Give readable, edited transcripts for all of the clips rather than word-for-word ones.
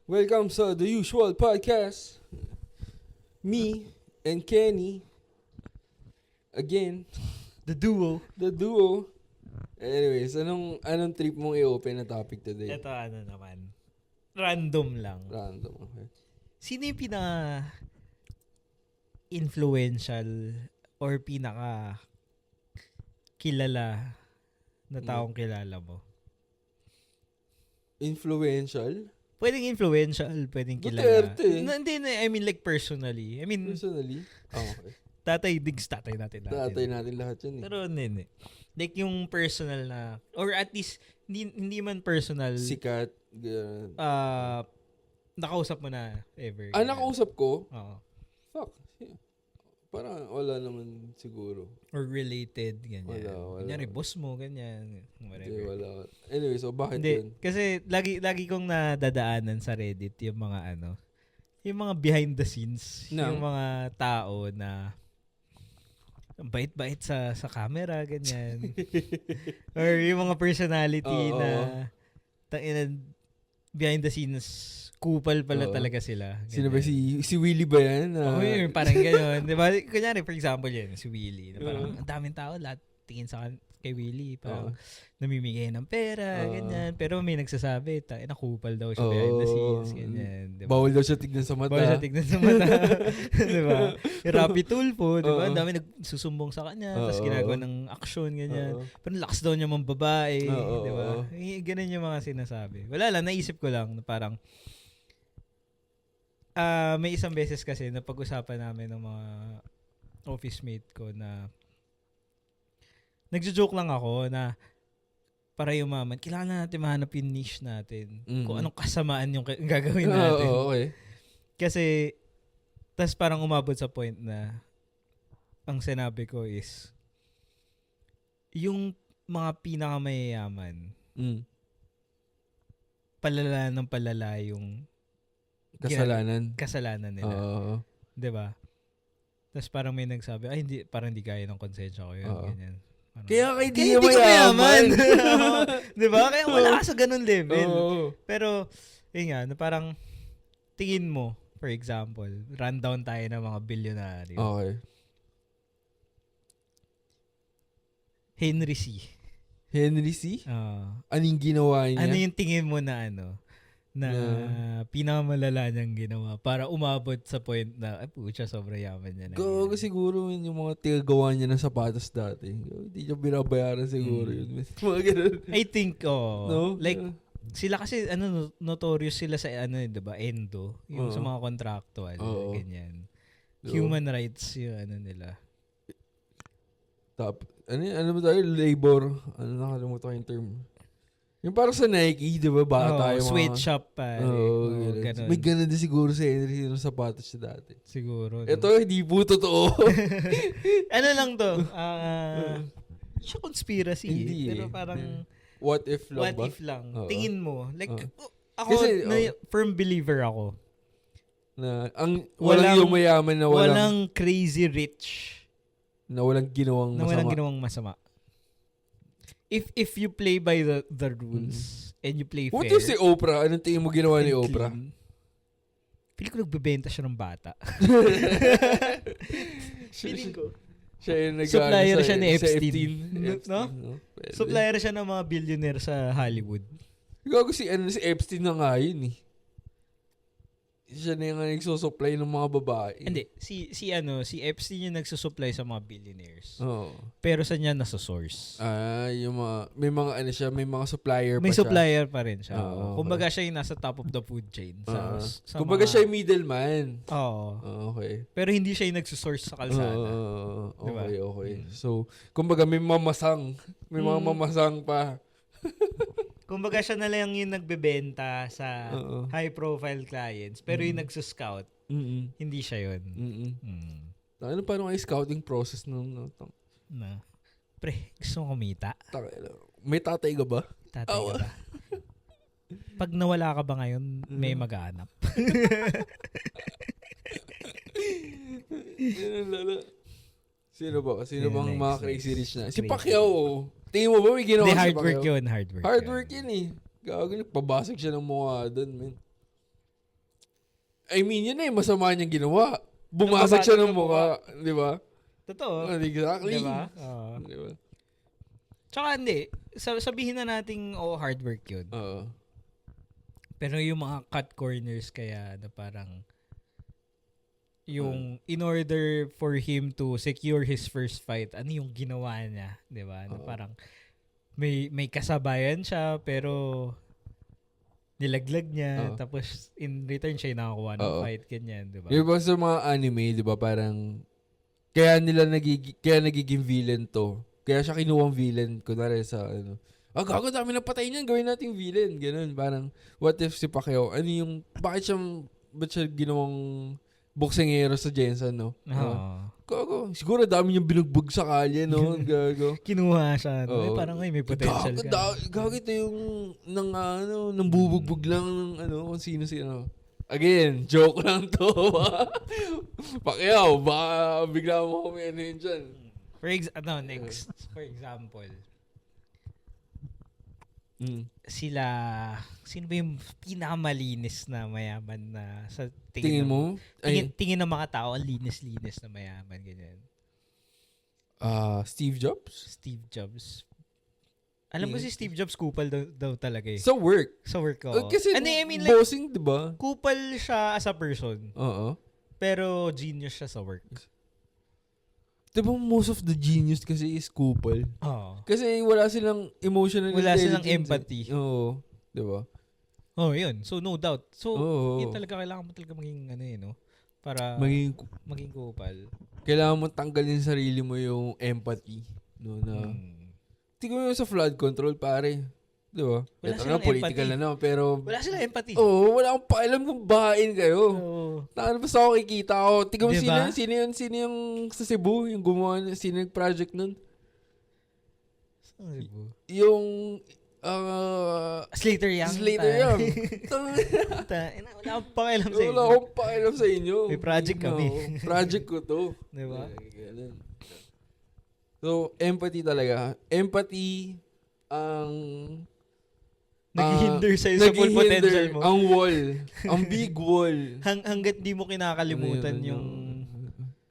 Welcome sa The Usual Podcast. Me and Kenny. Again. The duo. The duo. Anyways, anong trip mong i-open na topic today? Ito ano naman. Random lang. Random, okay. Sino yung influential or pinaka kilala na taong kilala mo? Influential? Pwedeng influential, pwedeng kilala. Duterte. Hindi, I mean like personally. I mean, Personally? Okay. tatay natin. Tatay natin lahat yan eh. Pero hindi. Like yung personal na, or at least, hindi man personal. Sikat. Ganun. Nakausap mo na ever. Nakausap ko? Oo. Fuck. Yeah. Parang wala naman siguro. Or related, ganyan. Wala. Kunyari, boss mo, ganyan. Whatever. Hindi, wala. Anyway, so bakit Hindi, yun? kasi lagi kong nadadaanan sa Reddit yung mga yung mga behind the scenes, yung mga tao na ang bait-bait sa camera, ganyan. Or yung mga personality na behind the scenes, kupal pala talaga sila. Ganyan. Sino ba si Willie ba yan? Parang gano'n. Diba? Kunyari, for example yan, si Willie. Parang ang daming tao, lahat tingin sa kay Willie. Parang namimigay ng pera, ganyan. Pero may nagsasabi, nakupal daw siya behind the scenes, ganyan. Diba? Bawal daw siya tignan sa mata. Diba? Rapi Tulfo, diba? Ang dami nagsusumbong sa kanya, tapos ginagawa ng aksyon, ganyan. Pero lakas daw niya mga babae, diba? Ganun yung mga sinasabi. Wala lang, naisip ko lang na parang may isang beses kasi na pag-usapan namin ng mga office mate ko na nagjo-joke lang ako na para yumaman, kailangan natin mahanap yung niche natin. Kung anong kasamaan yung gagawin natin. Okay. Kasi, tas parang umabot sa point na ang sinabi ko is yung mga pinakamayayaman, palala ng palala yung kasalanan nila. Diba? Tapos parang may nagsabi, hindi, parang hindi kaya ng konsensya ko yun. Ganyan. Parang, kaya hindi ka mayaman. Diba? Kaya wala ka sa ganun level. Pero, yun nga, na parang tingin mo, for example, rundown tayo ng mga bilyonaryo. Okay. Henry C. Henry C? Anong ginawa niya? Ano yung tingin mo na na pinakamalala niyang ginawa para umabot sa point na, pucha, sobrang yaman niya na. Gago siguro yung mga tigagawa niya ng sapatos dati. Hindi niya binabayaran siguro yun. Mga ganun. I think, no? Like, sila kasi, notorious sila sa, diba, endo. Yung sa mga contractual, ganyan. Human rights yung nila. Ano ba tayo? Labor. Nakalimutan ko yung term. Yung parang sa Nike, di ba? Baka tayo mga... Sweatshop pa. Ganun. May ganun din siguro sa Henry yung sapatos siya dati. Siguro. Ito, hindi po totoo. Ano lang to? Siya conspiracy. Hindi Pero parang... What if lang ba? What if lang. Tingin mo. Like, ako, kasi, firm believer ako. Na, walang yung mayaman na walang crazy rich. Na walang ginawang masama. If you play by the rules and you play fair. What if si Oprah? Anong tingin mo ginawa ni Oprah? Feeling ko nagbebenta siya ng bata. Feeling ko. Siya yung supplier siya ni Epstein. No? Supplier siya ng mga billionaire sa Hollywood. Gago si Epstein na nga yun eh. Siya na yung nagsusupply ng mga babae. Hindi. Si Epstein yung nagsusupply sa mga billionaires. Pero sa niya nasa source. Yung mga, may mga supplier pa siya. May supplier pa rin siya. Kumbaga okay. siya yung nasa top of the food chain. Kumbaga siya yung middleman. Okay. Pero hindi siya yung nagsusource sa kalsada. Diba? Okay. So, kumbaga may mamasang. May mga mamasang pa. Kumbaga siya na lang yung nagbebenta sa high-profile clients, pero yung nagsuscout, hindi siya yun. Ano parang ay scouting process Pre, gusto mo kumita? May tatay ka ba? Tatay ka ba? Pag nawala ka ba ngayon, may mag-aanap. Sino bang mga crazy rich na? Si Pacquiao. Tingin mo ba may ginawa si Pacquiao? Hard work Hard work yun eh. Gago, pabasag siya ng mukha doon, man. I mean, yun na yung masama niyang ginawa. Bumasag siya ng mukha. Di ba? Totoo. Exactly. Diba? Di ba? Tsaka hindi. Sabihin na nating, hard work yun. Oo. Pero yung mga cut corners kaya na parang yung in order for him to secure his first fight, ano yung ginawa niya, 'di ba? Na parang may kasabayan siya pero nilaglag niya tapos in return siya yung nakakuha ng fight ganyan, 'di ba? Yung ba sa mga anime, 'di ba, parang kaya nagiging villain to. Kaya siya kinuwang villain kunwari sa ano. Gago, dami na patay niyan, gawin nating villain. Ganun, parang, what if si Pacquiao, ba't siya ginawang boksingero sa Jensen, no? Gago, siguro dami niyang binugbog sa kalye, no? Gago. Kinuha siya, no? Parang may potential ka. Gago, ito yung, nang bubugbog lang ng, kung sino-sino. Again, joke lang to, ba? Pacquiao, baka bigla mo kami yun dyan. For example, sino ba yung pinakamalinis na mayaman na sa tingin mo? Tingin ng mga tao, ang linis-linis na mayaman, ganyan. Steve Jobs? Steve Jobs. Alam mo si Steve Jobs, kupal daw talaga eh. Sa work? Sa work ko. Kasi bossing, diba? Kupal siya as a person. Oo. Pero genius siya sa work. Diba most of the genius kasi is kupal? Oo. Kasi wala silang emotional wala intelligence. Wala silang empathy. Oo. Diba? Yun. So, no doubt. So, yun talaga, kailangan mo talaga maging, no? Para maging kupal. Kailangan mo tanggalin sa sarili mo yung empathy. No, na, tignan mo sa flood control, pare. Diba? Wala ito silang na, political empathy. na, pero... Wala silang empathy. Wala akong pakialam kung bahain kayo. Basta ako kikita ako. Tignan mo diba? sino yung sa Cebu, yung gumawa, sino yung project nun? Sa Cebu? Yung... Slater Young. Wala akong pakialam sa inyo. Wala akong pakialam sa inyo. May project kami. Project ko to. Diba? So, empathy talaga. Empathy ang... naghihinder sa'yo sa full potential mo. Ang wall. Ang big wall. Hanggat di mo kinakalimutan yung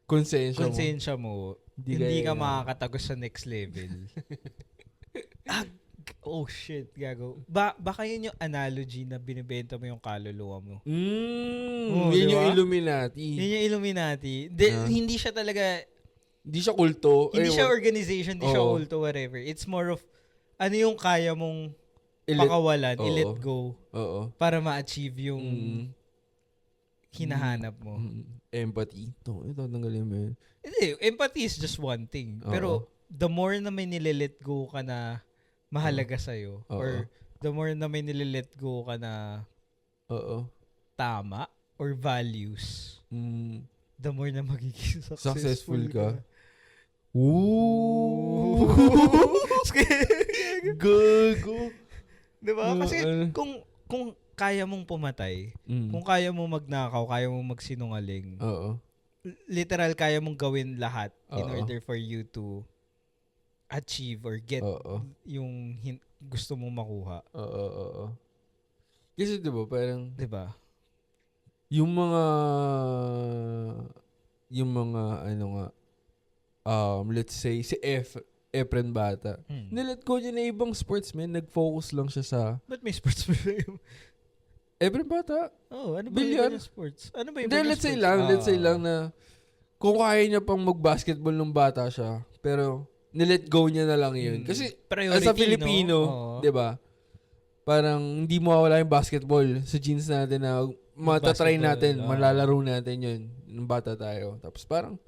konsensya mo, hindi ka makakatagos sa next level. Shit, gago. Baka yun yung analogy na binibenta mo yung kaluluwa mo. Yun diba? yung Illuminati. Yun yung Illuminati. Hindi siya talaga... Hindi siya kulto. Hindi siya organization, hindi siya kulto, whatever. It's more of ano yung kaya mong pakawalan, i-let go para ma-achieve yung hinahanap mo. Empathy. Ito, tanggalin mo yun. Hindi, empathy is just one thing. Pero the more na may nililet go ka na mahalaga sa'yo, or the more na may nililet go ka na tama or values, the more na magiging successful ka. Ooh! Gago! Diba? Kasi kung kaya mong pumatay, kung kaya mong magnakaw, kaya mong magsinungaling, literal kaya mong gawin lahat in order for you to achieve or get yung gusto mong makuha. Kasi diba, parang... Diba? Yung mga let's say, si Efren Bata. Nilet ko niya na ibang sportsman, nag-focus lang siya sa... Ba't may sportsman na yun? Efren Bata? Ano ba yung sports? Ano ba yung let's say lang na kung kaya niya pang mag-basketball nung bata siya, pero nilet go niya na lang yun. Kasi priority, as a Filipino, di ba? Parang hindi mawawala yung basketball sa genes natin na matatry natin, malalaro natin yun nung bata tayo. Tapos parang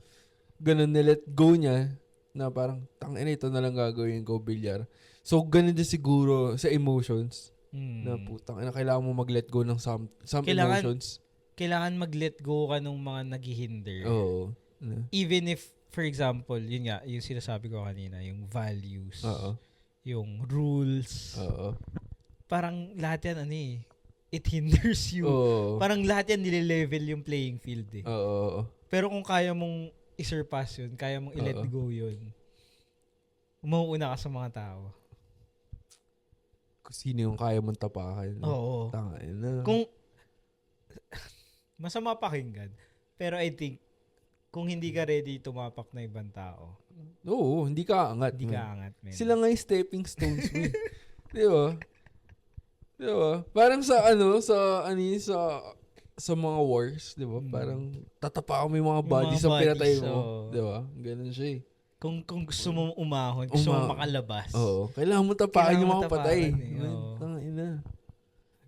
ganun nilet go niya na parang tangina ito na lang gagawin ko, bilyar. So ganun din siguro sa emotions. Na putang ina, kailangan mo mag-let go ng some emotions. Kailangan mag-let go ka ng mga naghihinder. Even if, for example, yun nga, yung sinasabi ko kanina, yung values, yung rules, parang lahat yan, it hinders you. Parang lahat yan nile-level yung playing field eh. Pero kung kaya mong i-surpass yun, kaya mong i-let go yun, umuuna ka sa mga tao. Kung sino yung kaya mong tapakan. Oo. Tangin na. Kung, Masama pakinggan. Pero I think, kung hindi ka ready tumapak na ibang tao, Oo, hindi ka angat. hindi ka angat, man. Sila nga yung stepping stones mo. Di ba? Di ba? Parang sa sa mga wars, di ba? Parang tatapa mo yung mga bodies sa pinatay mo. Di ba? Ganun siya eh. Kung gusto mo umahon, gusto mo makalabas. Oo. Kailangan mo tapakan yung mga patay. Ina.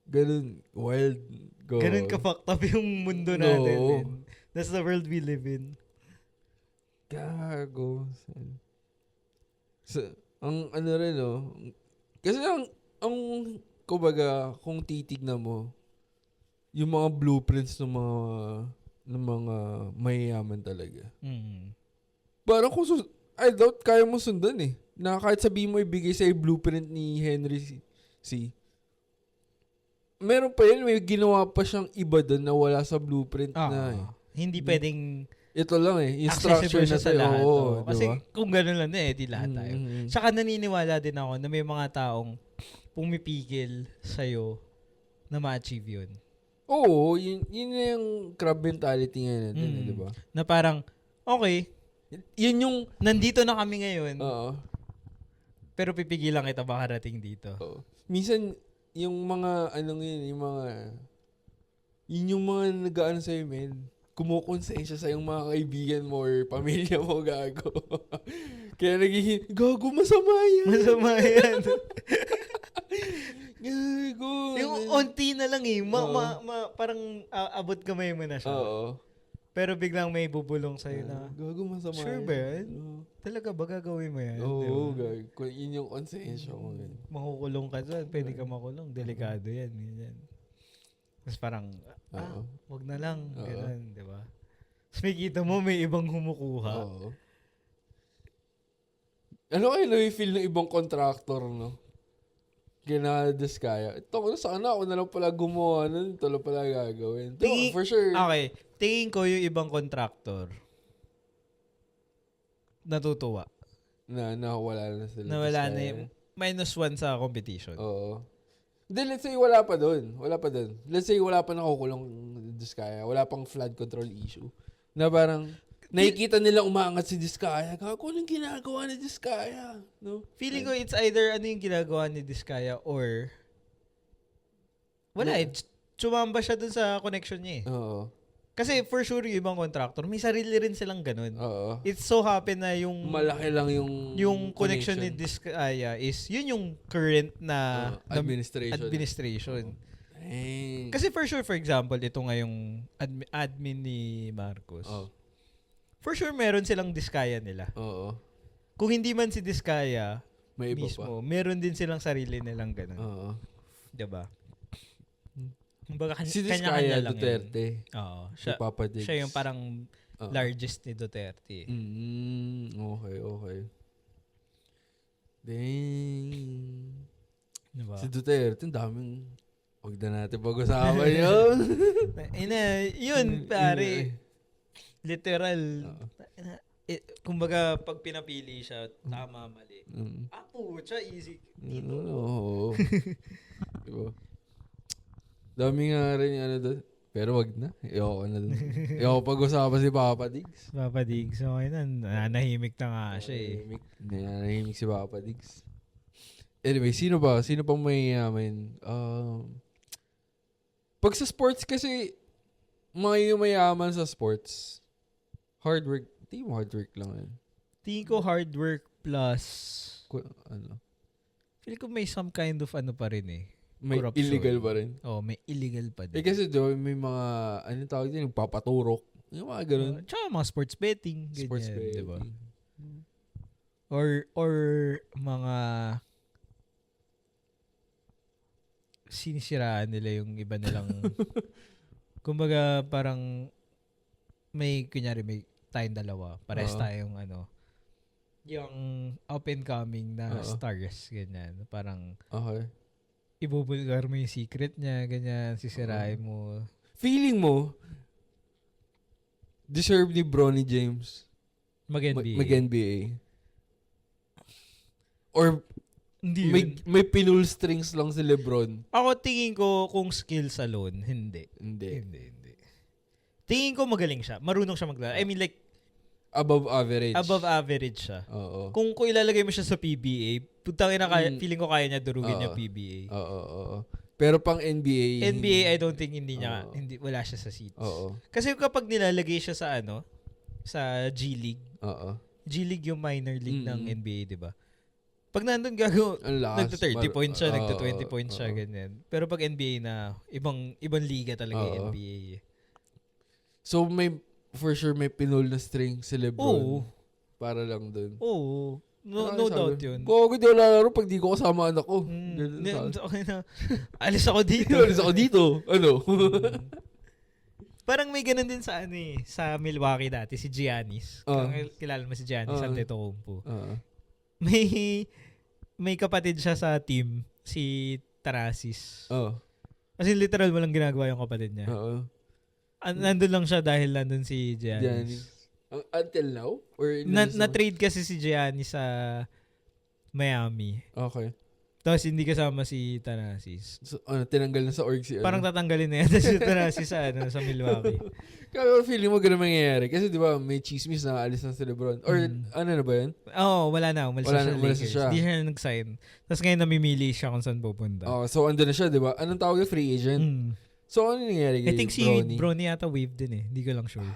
Ganun. Wild. Go. Ganun ka-fucked up yung mundo natin. Man. That's the world we live in. Gago. Ang ano rin, kasi kumbaga, kung titignan mo, yung mga blueprints ng mga mayayaman talaga. Parang I doubt kaya mo sundan eh. Na kahit sabihin mo ibigay sa'yo blueprint ni Henry C. Meron pa yun, may ginawa pa siyang iba doon na wala sa blueprint na eh. Hindi pwedeng ito lang eh, yung structure na sa lahat. Kasi diba? Kung gano'n lang di lahat tayo. Saka naniniwala din ako na may mga taong pumipigil sa'yo na ma-achieve yun. Oo, yun yung crab mentality nga natin, di ba? Na parang, okay, yun yung nandito na kami ngayon. Oo. Pero pipigilan kita makarating dito. Oo. Minsan, yung mga, yun yung mga nag-ano sa'yo, men. Kumukonsensya sa yung mga kaibigan mo or pamilya mo, gago. Kaya nagiging, gago, masama yan. Masama yan. Gago. Yung onti na lang eh. Parang abot kamay mo na siya. Oo. Pero biglang may bubulong sa'yo na, gago, masama sure yan. ba yan? Talaga ba gagawin mo yan? Oo, gago. Kung yun yung konsensya mo. Makukulong ka dyan. Pwede ka makulong. Delikado yan. Ganyan. Tapos parang, wag na lang. Ganun, di ba? Tapos may kita mo, may ibang humukuha. Oo. Ano kayo na-feel ng ibang contractor, no? Ginadis-kaya. Ito, sana ako na lang pala gumawa nun. Ito lang pala gagawin. For sure. Okay. Tingin ko yung ibang contractor natutuwa. Na wala na sila. Nawala na yung -1 sa competition. Oo. Then let's say wala pa doon. Let's say wala pa nakukulong Diskaya. Wala pang flood control issue. Na parang nakikita nila umaangat si Diskaya. Kako, anong ginagawa ni Diskaya? No? Feeling ko it's either ano yung ginagawa ni Diskaya or wala eh. Tsumamba siya dun sa connection niya eh. Oo. Kasi for sure yung ibang contractor, may sarili rin silang ganun. Oo. It so happen na yung malaki lang yung connection ni Diskaya is yun yung current na administration. Kasi for sure, for example, ito nga yung admin ni Marcos. For sure, meron silang Diskaya nila. Oo. Kung hindi man si Diskaya may iba mismo, pa. meron din silang sarili nilang ganun. Oo. Diba? Kumbaga, si kanya-kanya lang Duterte. Oo. Siya yung parang largest ni Duterte. Okay. Dang. Diba? Si Duterte, ang daming huwag na natin pag-usapan yun. Yun, pare. Literal. Kumbaga, pag pinapili siya, tama, mali. Siya easy. Dito. Oo. Diba? Dami nga rin ano doon. Pero wag na. Ayoko na doon. Ayoko pag-usapan si Papa Diggs. Papa Diggs, okay na. Nanahimik na nga siya eh. Nanahimik si Papa Diggs. Anyway, sino pa? Sino pang mayayaman? Pag sa sports kasi, mayaman sa sports, hard work. Tingin mo hard work lang yan. Tingin ko hard work plus, feel ko may some kind of pa rin eh. May corruption. Illegal pa rin. May illegal pa din. Kasi may mga, tawag din, papaturok. Yung mga ganun. Tsaka mga sports betting. Ganyan, sports betting. Diba? Or mga sinisiraan nila yung iba nilang kumbaga parang kunyari may tayong dalawa. Pares tayong yung up and coming na stars. Ganyan. Parang ibubulgar mo yung secret niya, ganyan, sisirain mo. Feeling mo, deserve ni Bronny James mag-NBA? Or hindi may pinul strings lang si LeBron? Ako tingin ko kung skills alone, hindi. Tingin ko magaling siya. Marunong siya maglaro. I mean like, above average. above average siya. Oo. Kung ilalagay mo siya sa PBA, feeling ko kaya niya durugin yung PBA. Oo. Pero pang NBA, I don't think wala siya sa seats. Oo. Kasi kapag nilalagay siya sa sa G League. Oo. G League yung minor league ng NBA, 'di ba? Pag nandun nagta-30 points siya, nagta-20 points siya, ganyan. Pero pag NBA na, ibang liga talaga yung NBA. So for sure may pinol na string si LeBron. Para lang dun. Oo. No doubt yun. Kung di wala laro pag di ko kasama anak ko. Okay na. Alis ako dito. Ano? Parang may ganun din sa sa Milwaukee dati, si Giannis. Kilala mo si Giannis Antetokounmpo. May kapatid siya sa team, si Tarasis. Kasi literal walang ginagawa yung kapatid niya. Nandun lang siya dahil nandun si Giannis. Until now? Or na-trade kasi si Giannis sa Miami. Okay. Tapos hindi kasama si Thanasis. So, tinanggal na sa org si Parang tatanggalin na yan si Thanasis sa Milwaukee. Kaya feeling mo ganun mangyayari. Kasi di ba may chismis na alis na si LeBron. Or ano na ba yun? Wala na. Umalis na siya. Hindi siya nag-sign. Tapos ngayon namimili siya kung saan pupunta. So andun na siya, di ba? Anong tawag yung free agent? So ano nangyayari kay I think si Bronny yata wave din eh. Hindi ko lang sure.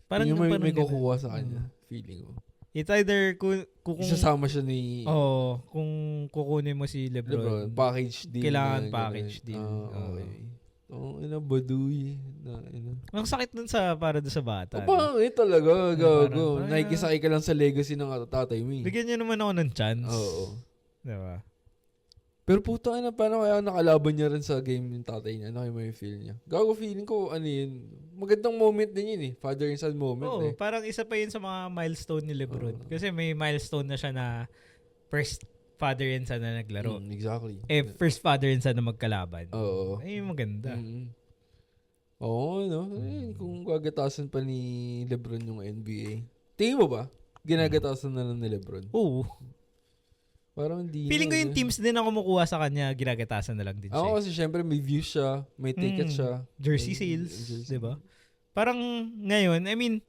Parang yung may kukuha sa kanya. Feeling ko. It's either kung isasama siya ni kung kukunin mo si LeBron package deal. Kailangan package deal. Okay. Baduy. Ang sakit nun para doon sa bata. Pangit talaga, gago. Nakikisakay ka lang sa legacy ng tatay mo. Bigyan niyo naman ako ng chance. Oo. Diba? Pero puta na, paano kaya nakalaban niya rin sa game yung tatay niya? Ano kayo may feel niya? Gago, feeling ko, yun, magandang moment din yun father and son moment parang isa pa yun sa mga milestone ni LeBron. Kasi may milestone na siya na first father and son na naglaro. Exactly. First father and son na magkalaban. Oo. Ay, maganda. Oo, no? Kung gagatasan pa ni LeBron yung NBA. Tingin mo ba? Ginagatasan na lang ni LeBron? Oo. Parang hindi. Feeling ko yung teams din na kumukuha sa kanya, ginagatasan na lang din siya. Kasi syempre may views siya, may ticket siya. Jersey sales, diba? Parang ngayon, I mean,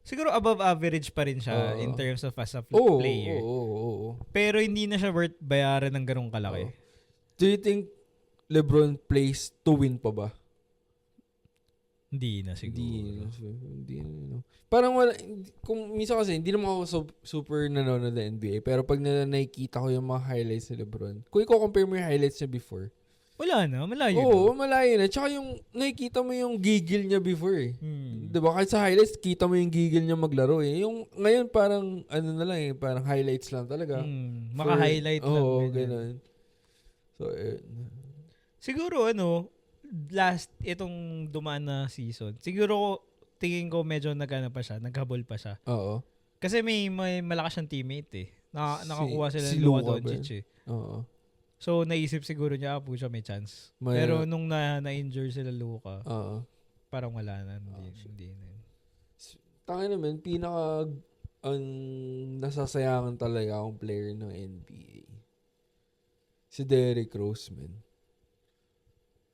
siguro above average pa rin siya in terms of as a player. Oo. Pero hindi na siya worth bayaran ng ganong kalaki. Do you think LeBron plays to win pa ba? Hindi na siguro. Hindi na. Parang wala, kung minsan kasi, hindi naman ako super nanonood ng NBA, pero pag nakikita ko yung mga highlights ni LeBron, kung i-compare mo yung highlights niya before, wala na, malayo na. Malayo na. Tsaka yung, nakikita mo yung gigil niya before Diba? Kahit sa highlights, kita mo yung gigil niya maglaro Yung, ngayon parang, na lang parang highlights lang talaga. Maka-highlight lang. Ganun. So, siguro, itong dumaan na season, siguro, tingin ko medyo naghabol pa siya. Oo. Kasi may malakas siyang teammate nakakuha sila ng Luka Doncic Oo. So, naisip siguro niya, pucha, may chance. Pero nung na-injure sila Luka, parang wala na. Hindi na. Tangin naman, nasasayangan talaga akong player ng NBA. Si Derrick Rose, man.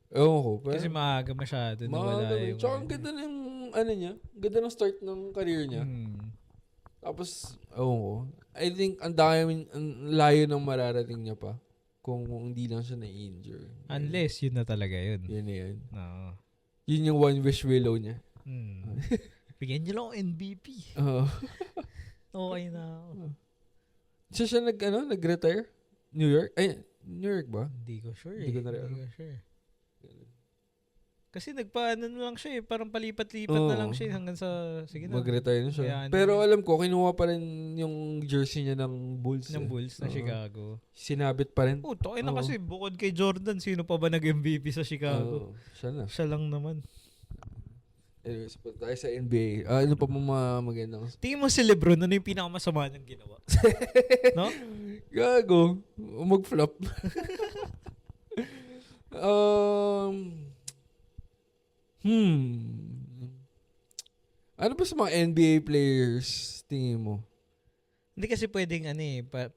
Ewan ko. Kasi maaga masyado na wala yung... Tsaka ang ganda ng, niya, ganda ng start ng career niya. Tapos, ewan ko. I think, ang layo ng mararating niya pa. Kung hindi lang siya na-injure. Unless, yun na talaga yun. Yun na yun. Oo. Yun yung one wish willow niya. Bigyan niyo lang ako MVP. Okay na ako. Siya nag-retire? New York? New York ba? Hindi ko sure. Hindi ko na rin. Kasi lang siya parang palipat-lipat na lang siya hanggang sa, sige na. Mag-retire na siya. Pero alam ko, kinuha pa rin yung jersey niya ng Bulls. Ng Bulls na Chicago. Sinabit pa rin. Tokin na kasi, bukod kay Jordan, sino pa ba nag-MVP sa Chicago? Siya na. Siya lang naman. Anyways, punta tayo sa NBA. Ano pa mga magandang... Tingin mo si LeBron, ano yung pinakamasama niyang ginawa? No? Gago. Mag-flop. Ano ba sa mga NBA players tingin mo? Hindi kasi pwedeng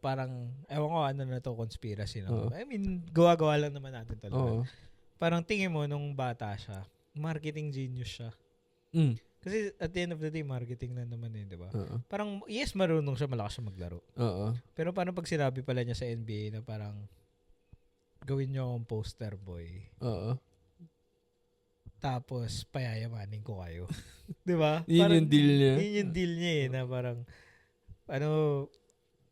parang ewan ko na to, conspiracy na. I mean, gawa-gawa lang naman natin talaga. Parang tingin mo nung bata siya, marketing genius siya. Mm. Kasi at the end of the day, marketing na naman di ba? Oo. Parang, yes, marunong siya, malakas siya maglaro. Oo. Pero paano pag sinabi pala niya sa NBA na parang, gawin niyo akong poster boy. Oo. Tapos, payayamanin ko kayo. Di ba? Yun Parang, yung deal niya. Yun yung deal niya na parang,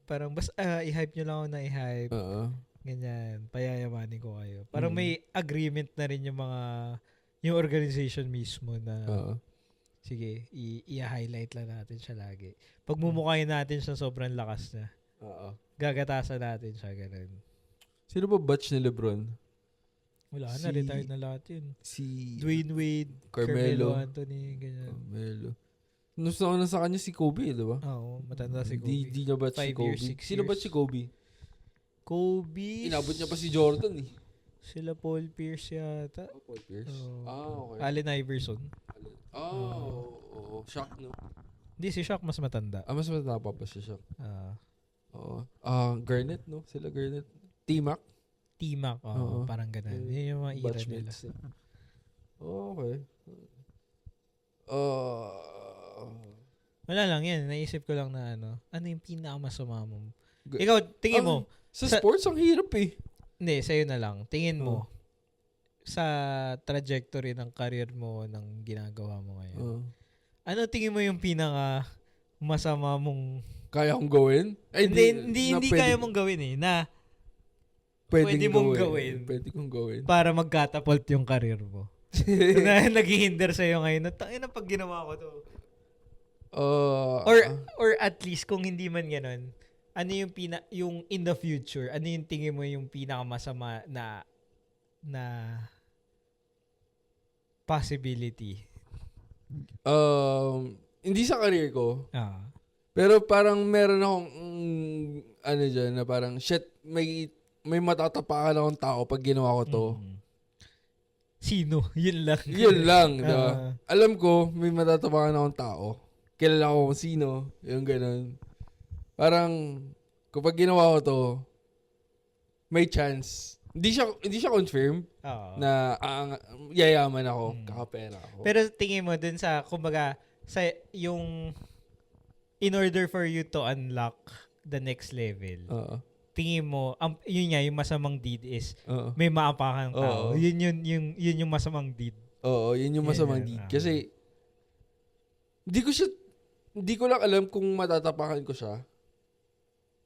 parang basta i-hype nyo lang ako na i-hype. Oo. Ganyan, payayamanin ko kayo. Parang Mm. may agreement na rin yung organization mismo na, Oo. sige, i-highlight lang natin siya lagi. Pagmumukhain natin siya sobrang lakas na. Oo. Gagatasan natin siya, ganun. Sino ba batch ni LeBron? Wala na, retired na lahat yun. Si Dwayne Wade, Carmelo Anthony, ganyan. Carmelo. Nus na sa kanya si Kobe, di ba? Oo, matanda si Kobe. Di niya batch si 5 Kobe. years, 6 Sino years. batch si Kobe? Kobe. Inabot niya pa si Jordan eh. Sila Paul Pierce yata. Oh, Paul Pierce. Oo. Okay. Allen Iverson. Oo. Shaq, no? Hindi, si Shaq mas matanda. Mas matanda pa si Shaq. Ah. Oo. Garnett, no? Sila Garnett. T-Mac. T-Mac, Oo. parang ganun. Yun yung mga era nila. Batchmates. Okay. Wala lang yan. Naisip ko lang na ano yung pinakamasama mo? Ikaw, tingin mo. Sa sports, ang hirap eh. Hindi, sa'yo na lang. Tingin mo sa trajectory ng career mo, ng ginagawa mo ngayon. Ano tingin mo yung pinaka masama mong... Kaya kong gawin? Ay, hindi kaya mong gawin eh. Na pwede mong gawin. Pwede kong gawin. Para mag-catapult yung career mo. Na naghihinder sa'yo ngayon. Tangina pag ginawa ko to. Or at least kung hindi man ganun, ano yung yung in the future, ano yung tingin mo yung pinakamasama na possibility? Hindi sa career ko. Ah. Pero parang meron akong dyan na parang shit, may matatapakan akong tao pag ginawa ko to. Sino? Yun lang. Yun lang, diba? Alam ko, may matatapakan akong tao. Kilala ko kung sino. Yung ganun. Parang, kapag ginawa ko to, may chance. Hindi siya confirm na yayaman ako, kakapera ako. Pero tingin mo dun sa, kumbaga, sa yung in order for you to unlock the next level, tingin mo, yun nga, yung masamang deed is, may maapakan tao. Yun yung masamang deed. Oo, yun yung masamang deed. Kasi, hindi ko lang alam kung matatapakan ko siya.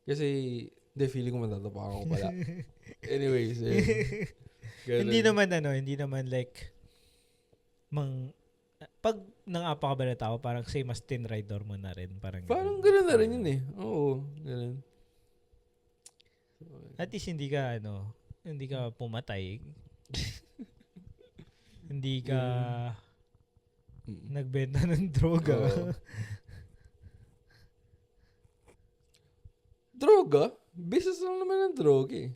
Kasi, feeling ko matatapakan ko pala. Anyways, hindi naman like, pag nang-apa ka ba na tao, parang same as tin rider mo na rin. Parang ganun na rin yun eh. Oo, ganun. At least hindi ka pumatay. Hindi ka nagbenta ng droga. Droga? Business lang naman ng droga eh.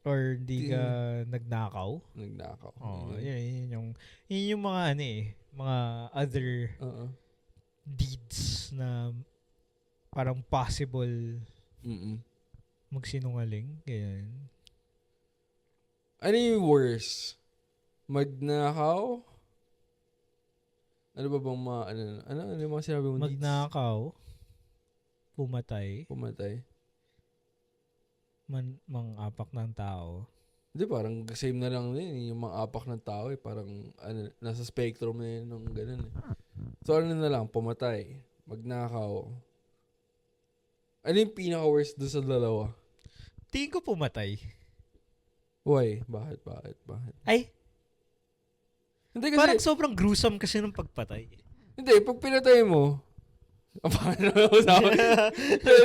Or hindi ka nagnakaw. Nagnakaw. Yun yung mga mga other deeds na parang possible magsinungaling. Ganyan. Ano yung worse? Magnakaw? Ano ba bang mga, ano yung mga sinabi mong deeds? Magnakaw. Pumatay. Mang-apak ng tao. Hindi, parang same na lang din yung mga apak ng tao eh. Parang nasa spectrum na yun ng ganun eh. So ano na lang, pumatay, magnakaw. Ano yung pinaka-worst doon sa dalawa? Tingin ko pumatay. Why? Bakit? Ay! Hindi kasi... Parang sobrang gruesome kasi ng pagpatay. Hindi, pag pinatay mo, paano na usapan?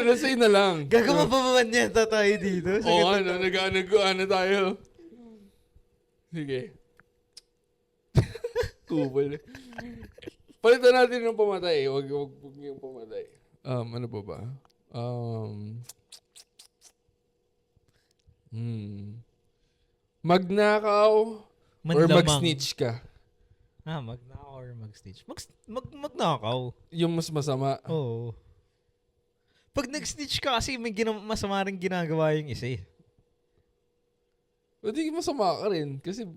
Nasay na lang. Gagawa pa ba niya tayo dito? Nag-ano tayo. Sige. Kupal. Palitan natin ng pumatay. Huwag yung pumatay. Ano pa ba? Magnakaw or mag-snitch ka? Magnakaw or mag-snitch. Magnakaw. Yung mas masama. Oo. Pag nag-snitch ka kasi may masama rin ginagawa yung isa eh. Hindi masama ka rin. Kasi,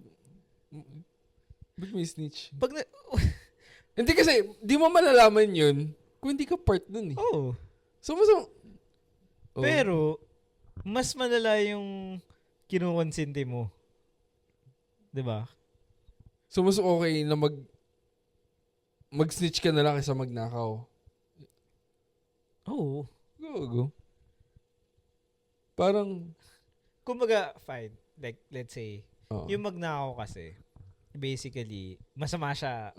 ba't may snitch? Hindi kasi, di mo malalaman yun kung hindi ka part dun eh. Oo. So, Pero, mas malala yung kinukonsente mo. 'Di ba? So, mas okay na mag-snitch ka na lang kaysa magnakaw. Oo. Go. Parang, Kumbaga, fine. Like, let's say, yung magnakaw kasi, basically, masama siya.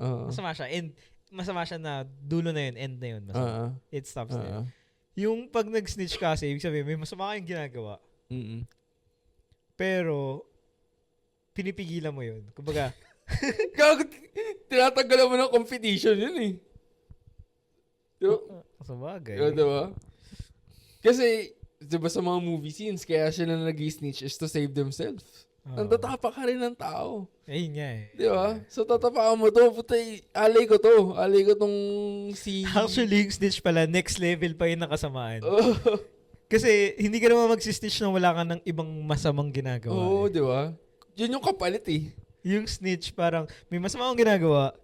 And masama siya na dulo na yun, end na yun. Masama. It stops there. Yung pag nag-snitch kasi, ibig sabihin, may masama kayong ginagawa. Pero, pinipigilan mo yun. Kumbaga, tinatanggalan mo ng competition yun eh. Diba? sa bagay. Diba? Kasi, diba sa mga movie scenes, kaya sila nag-snitch is to save themselves. Nantatapa ka rin ng tao. Ayun nga eh. Diba? So, tatapakan mo to. Putay, alay ko to. Alay ko tong si... Actually, yung snitch pala, next level pa yung nakasamaan. Kasi, hindi ka naman mag-snitch na wala ka ng ibang masamang ginagawa. Oo, diba? Yun yung kapalit eh. Yung snitch, parang, may masama akong ginagawa,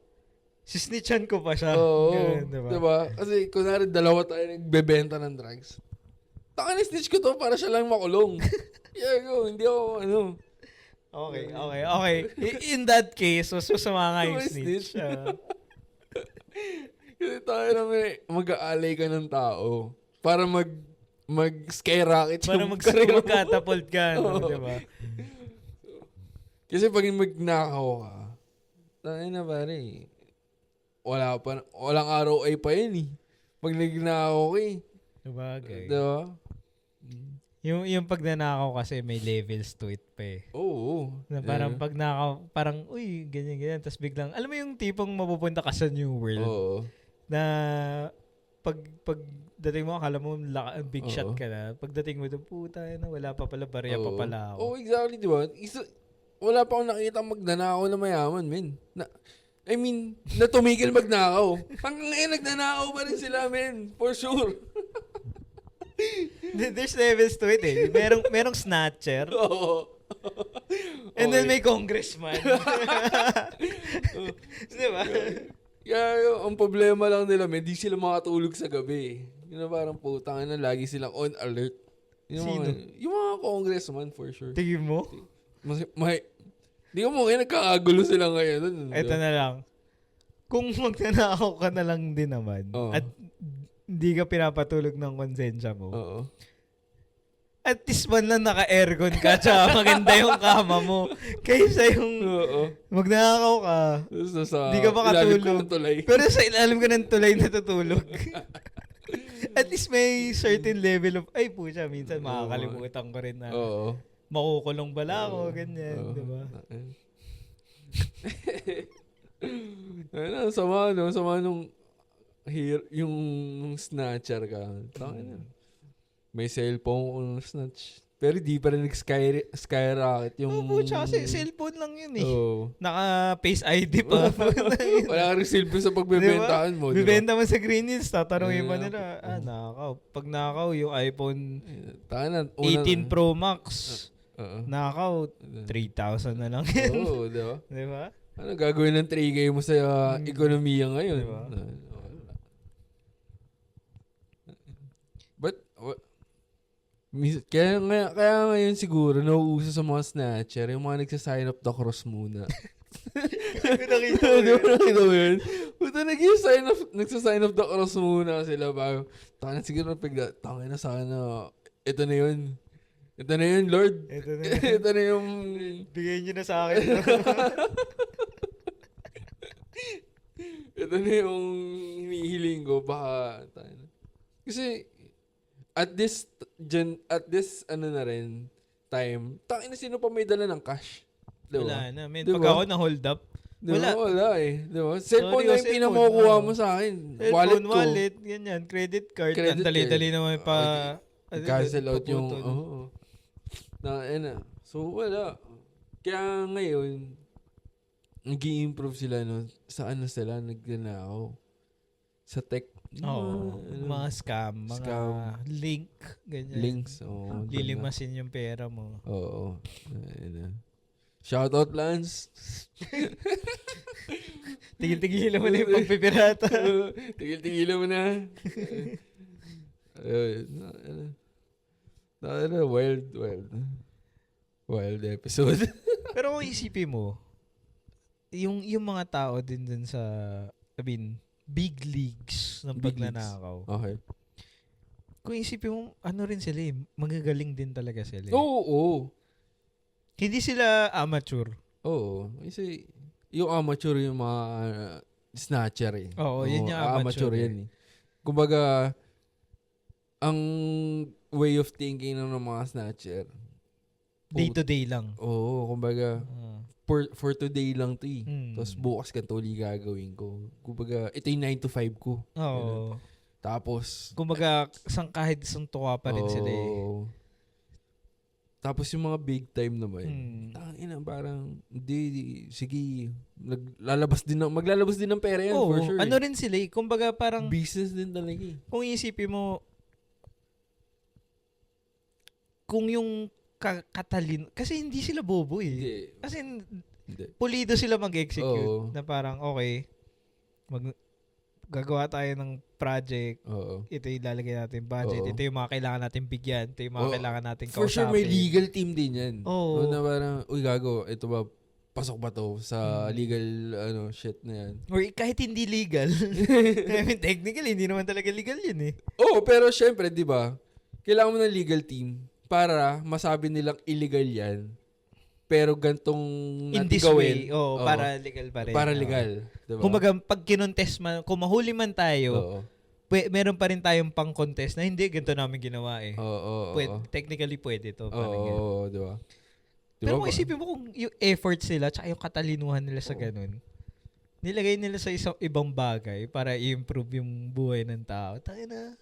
sisnitchan ko pa siya. Oo. Ganun, diba? Diba? Kasi, kunwari, dalawa tayo nagbebenta ng drugs. Taka na snitch ko to para siya lang makulong. Hindi ako, Okay. In that case, mas masama nga yung snitch. Kasi tayo naman mag-aalay ka ng tao para mag-skyrocket para mag-catapult ka, no? Diba? Kasi pag magnakaw ka, tayo na pare, walang araw ay pa yun eh. Pag nagnakaw ka eh. Sabagay. Diba? Yung pag nanakaw kasi may levels to it pa eh. Oo. Na parang pag nakaw, parang, uy, ganyan. Tapos biglang, alam mo yung tipong mapupunta ka sa New World. Oo. Na pag dating mo, akala mo big shot ka na. Pagdating mo doon, puta na, wala pa pala, barya pa pala ako. Oo, exactly, diba? Wala pa akong nakita magnanakaw na mayaman, men. Na tumigil magnakaw. Hanggang ngayon, nagnanakaw pa rin sila, men. For sure. There's levels to it eh. Merong snatcher. Oo. And then may congressman. Diba? Kaya ang problema lang nila, di sila makatulog sa gabi. Yun na parang putang na lagi silang on alert. Sino? Yung mga congressman for sure. Tingin mo? Di ko mo ngayon nagkakagulo sila ngayon. Ito na lang. Kung magnanakaw ka na lang din naman at hindi ka pinapatulog ng konsensya mo. Oo. At least man lang naka-aircon ka tsaka maganda yung kama mo. Kaysa yung magnanakaw ka, hindi ka makatulog. Pero sa ilalim ka ng tulay natutulog. At least may certain level of, ay pucha, minsan makakalimutan ko rin na makukulong bala ako, ganyan. Diba? Sama nung yung snatcher ka. May cellphone kung snatch. Pero di pa rin skyrocket yung... pucha, kasi cellphone lang yun eh. Oh. Naka-face ID pa. Wala kang silbi sa pagbebentahan mo. Bibenta mo sa Green Hills, tatanungin pa nila, nakaw. Pag nakaw, yung iPhone 18 Pro Max, nakaw, 3,000 na lang yan. Oo, diba? Diba? Ano gagawin ng 3K mo sa ekonomiya ngayon? Diba? But, kaya ngayon siguro, nauuso sa mga snatcher, yung mga nagsasign up the cross muna. Nakita mo yun? Puta, nagsasign up the cross muna sila bago. Taka na siguro taka na sana, ito na yun. Ito na yun, Lord. Ito na yung... Bigay nyo na sa akin. Ito na yung hinihiling ko. Baka... Kasi, at this na rin, time, tangina sino pa may dala ng cash? Diba? Wala na, man. Diba? Pag ako na-hold up, wala eh. Diba? Cellphone na yung pinakukuha mo sa akin. Cellphone, wallet, ganyan. Credit card. Ang dali-dali naman pa... cancel out yung... So, wala. Kaya ngayon, nag-i-improve sila, no? Sa sila nagnanakaw? Sa tech. Mga scam, mga link, ganyan. Links, lilimasin yung pera mo. Oo. Shoutout, Lance. Tigil-tigilan mo na yung pagpipirata. Tigil-tigilan mo na. Wild episode. Pero kung isipin mo, yung mga tao din dun sa, big leagues ng Big pagnanakaw. Okay. Kung isipin mo, ano rin sila magagaling din talaga sila. Oo. Hindi sila amateur. Oo. Kasi yung amateur yung mga snatcher eh. Oo, yun yung amateur yan eh. Kumbaga, ang way of thinking ng mga snatcher. Day to day lang. Oo, kumbaga, for today lang to eh. Tapos bukas ganito uli gagawin ko. Kumbaga, ito yung 9 to 5 ko. Oo. Tapos, kumbaga, kahit isang tuwa pa rin sila eh. Tapos yung mga big time naman, tangina parang, hindi, sige, maglalabas din ng pera yan, for sure. Ano rin sila eh. Kumbaga parang, business din talaga eh. Kung isipin mo, kung yung katalino, kasi hindi sila bobo eh. Hindi. Kasi Hindi. pulido sila mag-execute. Oo. Na parang, okay, gagawa tayo ng project. Oo. Ito yung lalagay natin budget. Oo. Ito yung mga kailangan natin bigyan. Ito yung mga kailangan natin kausapin. For sure may legal team din yan. Oo. Na parang, gago, ito ba, pasok ba to sa legal shit na yan? Or kahit hindi legal. I mean, technically, hindi naman talaga legal yun eh. Pero syempre, di ba, kailangan mo ng legal team para masabi nilang illegal yan. Pero gantong in this way, para legal pa rin. Para legal. Diba? Kumbaga, pag kinontest man, kung mahuli man tayo, meron pa rin tayong pang-contest na hindi, ganito namin ginawa eh. Technically, pwede to. Oo, diba? Pero kung isipin mo kung yung effort sila tsaka yung katalinuhan nila sa ganun, nilagay nila sa isang ibang bagay para i-improve yung buhay ng tao. Tayo na.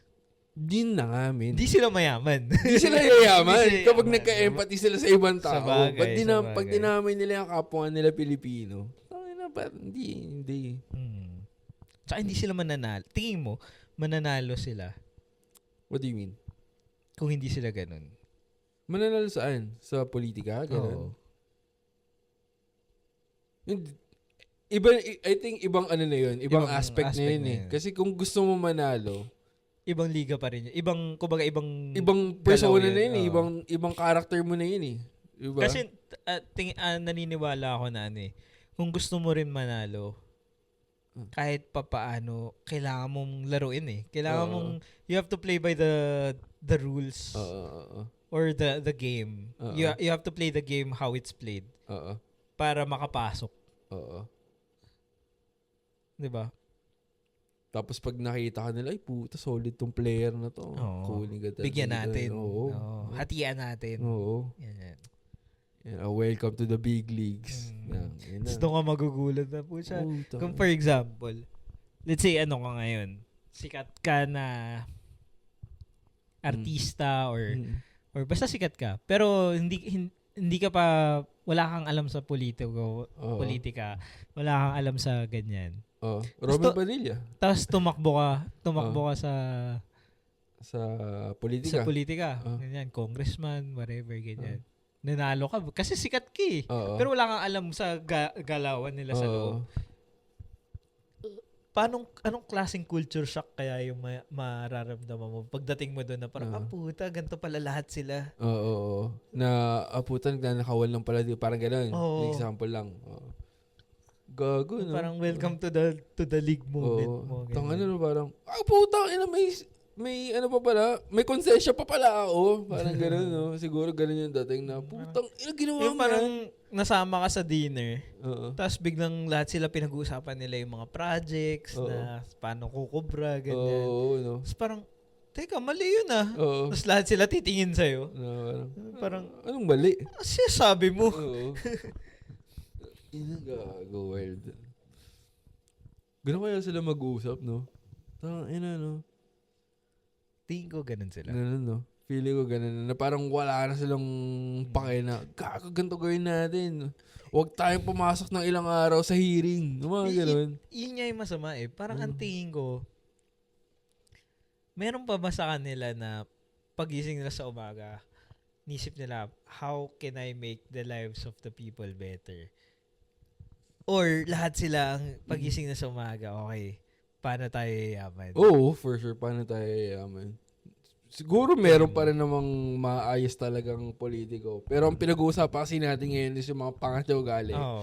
Din na nga, men. Di sila mayaman. Di sila yayaman. Kapag nagka-empathy sila sa ibang tao. Sabagay, Pag dinamin nila yung kapwa nila Pilipino, hindi. Tsaka hindi sila mananalo. Tingin mo, mananalo sila. What do you mean? Kung hindi sila ganun. Mananalo saan? Sa politika? Ganun? I think ibang ano na yun. Ibang aspect na yun eh. Kasi kung gusto mo manalo, ibang liga pa rin yun. Ibang persona na yun eh. Ibang character mo na yun eh. Diba? Kasi naniniwala ako na kung gusto mo rin manalo, kahit papaano, kailangan mong laruin eh. Kailangan mong, you have to play by the rules or the game. You have to play the game how it's played para makapasok. Diba? Tapos pag nakita ka nila, ay puta, solid tong player na to. Bigyan natin. Hatian natin. Yan. Welcome to the big leagues. Gusto ka magugulat na po siya. Kung for example, let's say ka ngayon, sikat ka na artista or basta sikat ka. Pero hindi ka pa, wala kang alam sa politika. Wala kang alam sa ganyan. Robin Padilla. Tapos tumakbo ka sa politika. Sa politika. Ganyan, congressman, whatever, ganyan. Nanalo ka kasi sikat ka eh. Pero wala kang alam sa galawan nila sa loob. Anong klaseng culture shock kaya yung mararamdaman mo pagdating mo doon na parang, puta, ganito pala lahat sila. Na, puta, nagnanakawal lang pala. Parang gano'n. Example lang. Gago, no? Parang welcome to the league moment mo. Tangan na parang, puta, may ano pa pala, may konsensya pa pala ako. Parang gano'n, no? Siguro gano'n yung dating na, putang, ginawa mo parang nasama ka sa dinner, tapos biglang lahat sila pinag-uusapan nila yung mga projects na paano kukubra, ganyan. No? Tapos parang, teka, mali yun ah. Tapos lahat sila titingin sa'yo. Parang, anong mali? Sabi mo. Gago, wild. Ganun kaya sila mag-uusap, no? No? Tingin ko ganun sila. Ganun, no? Feeling ko ganun. Na parang wala na silang pake na, ganito gawin natin. Huwag tayong pumasok ng ilang araw sa hearing. Mga ganun. Yun nga yung masama eh. Parang ang tingin ko, meron pa ba sa kanila na pagising nila sa umaga, nisip nila, how can I make the lives of the people better? Or lahat sila ang pagising na sa umaga, okay, paano tayo yayaman? Oo, for sure. Paano tayo yayaman? Siguro meron pa rin namang maayos talagang politiko. Pero ang pinag-uusapan kasi natin ngayon is yung mga pangat na ugali. Oo.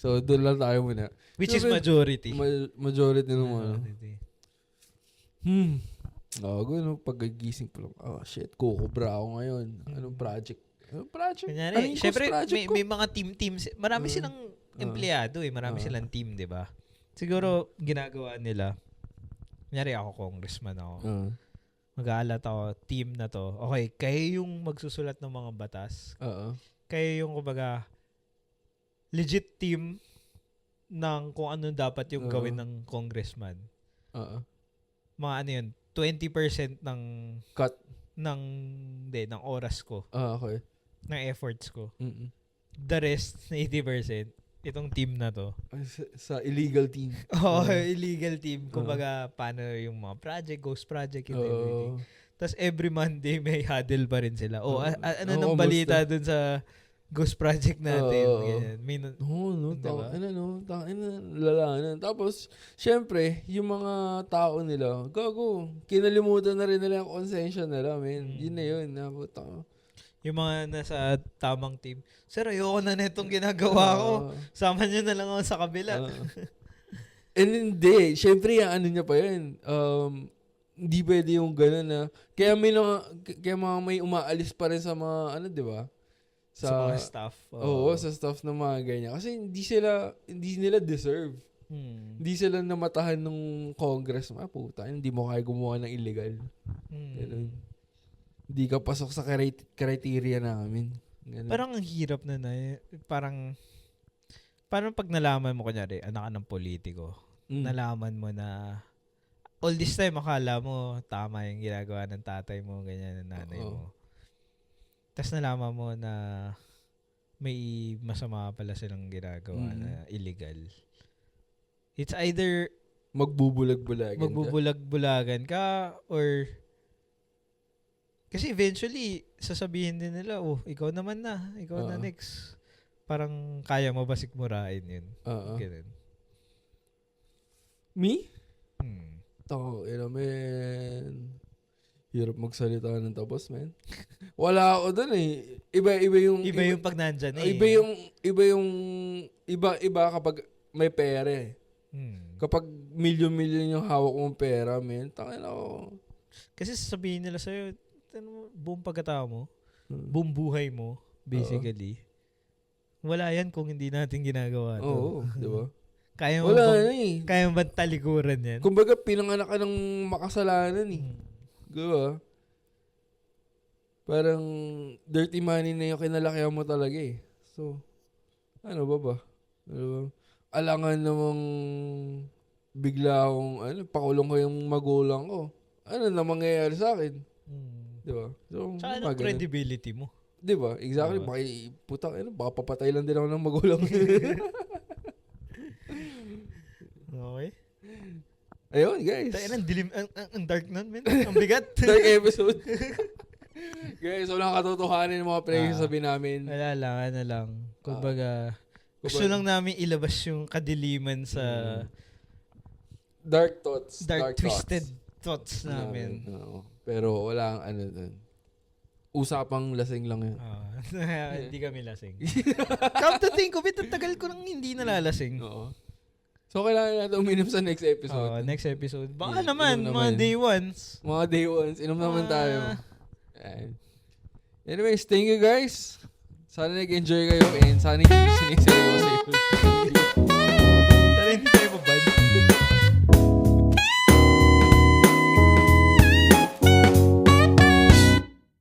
So, doon lang tayo muna. Which is majority. Majority naman. Gano'n, pagkagising ko lang, shit, kukubra ako ngayon. Anong project? Kunyari, syempre, may mga teams. Marami silang empleyado Marami silang team, di ba? Siguro, ginagawa nila, kunyari ako, congressman ako. Mag-aalat ako, team na to. Okay, kayo yung magsusulat ng mga batas. Kayo yung, kumbaga, legit team ng kung ano dapat yung gawin ng congressman. Mga ano yun, 20% ng cut ng oras ko. Okay. Ng efforts ko. The rest, 80%, itong team na to. Sa illegal team. Illegal team. Kumbaga, paano yung mga project, ghost project, and everything. Tapos every Monday, may huddle pa rin sila. Ano nang balita dun sa ghost project natin? Diba? Lala na. Tapos, syempre, yung mga tao nila, kinalimutan na rin nila yung konsensya nila, man. Yun na yun. Yung mga nasa tamang team, sir, ayoko na netong ginagawa ko. Sama nyo na lang ako sa kabila. And hindi. Syempre, yung ano niya pa yun. Hindi pwede yung gano'n na. Kaya may umaalis pa rin sa mga, di ba? Sa mga staff. Sa staff ng mga ganyan. Kasi hindi nila deserve. Hindi sila namatahan ng Congress. Puta, hindi mo kaya gumawa ng illegal. Hindi ka pasok sa criteria namin. Ganun. Parang ang hirap na parang pag nalaman mo, kunyari, anak ka ng politiko, nalaman mo na all this time, akala mo tama yung ginagawa ng tatay mo, ganyan, ng nanay mo. Tapos nalaman mo na may masama pala silang ginagawa na illegal. It's either magbubulag-bulagan ka or kasi eventually sasabihin din nila, ikaw naman na, ikaw na next. Parang kaya mo ba sikmurain yun? Ganun. Me? Man. Hirap magsalita ng tapos, man. Wala ako dun eh. Iba yung pag nandyan eh. Iba kapag may pera eh. Kapag milyon-milyon yung hawak mong pera, man, tangin ako. Kasi sasabihin nila sa'yo, buong pagkatao mo, buong buhay mo, basically, wala yan kung hindi natin ginagawa to. Oo, di ba? Kaya mo ba talikuran yan? Kumbaga, pinanganak ka ng makasalanan eh. Diba? Parang dirty money na yung kinalakihan mo talaga eh. So, ano ba? Alangan namang bigla akong, pakulong ko yung magulang ko. Ano na mangyayari sa akin? Diba? So, tsaka anong credibility mo? Diba? Exactly. Baka papatay lang din ako ng magulang. Okay. Ayun, guys. Tayo ng dilim, ang dark nun, man. Ang bigat. Dark episode. Guys, walang katotohanan ng mga pinagsasabi namin. Wala lang. Kumbaga, gusto lang namin ilabas yung kadiliman sa dark thoughts. Dark twisted thoughts namin. Pero walang usapang lasing lang yun. Hindi kami lasing. Come to think of it, ang tagal ko nang hindi nalalasing. Oo. So, kailangan natin uminom sa next episode. Next episode. Baka naman, mga day ones. Mga day ones. Inom naman tayo. Anyways, thank you guys. Sana nag-enjoy kayo and sana hindi siniseryoso.